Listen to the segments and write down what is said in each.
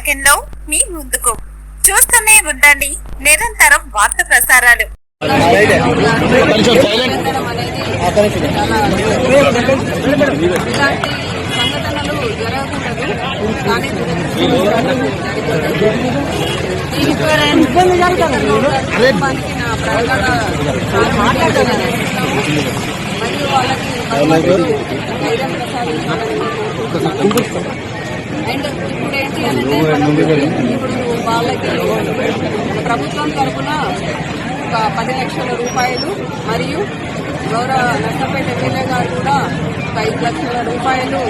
Second లో మీ ముందుకు. చూస్తూనే ఉండండి నిరంతరం వార్త ప్రసారాలు. అండ్ ఇప్పుడు ఏంటి అంటే ఇప్పుడు వాళ్ళకి ప్రభుత్వం తరఫున ఒక 10 లక్షల రూపాయలు మరియు గౌరవ నర్సంపేట ఎమ్మెల్యే గారు కూడా ఒక 5 లక్షల రూపాయలు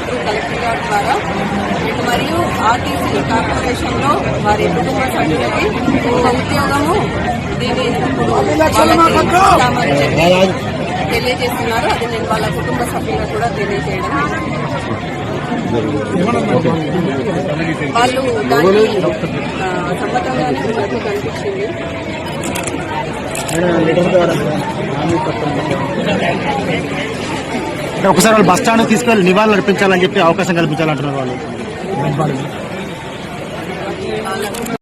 త్రూ కలెక్టర్ గారి ద్వారా అండ్ మరియు ఆర్టీసీ కార్పొరేషన్ లో వారి కుటుంబ సభ్యులకి ఒక ఉద్యోగము దీన్ని ఇస్తామని చెప్పి తెలియజేస్తున్నారు. అది నేను వాళ్ళ కుటుంబ సభ్యులకు కూడా తెలియజేయడం. వాళ్ళు దాన్ని సమ్మతంగానే నాకు కనిపించింది. ఒకసారి వాళ్ళు బస్ స్టాండ్ తీసుకెళ్లి నివాళులు అర్పించాలని చెప్పి అవకాశం కల్పించాలంటున్నారు వాళ్ళు.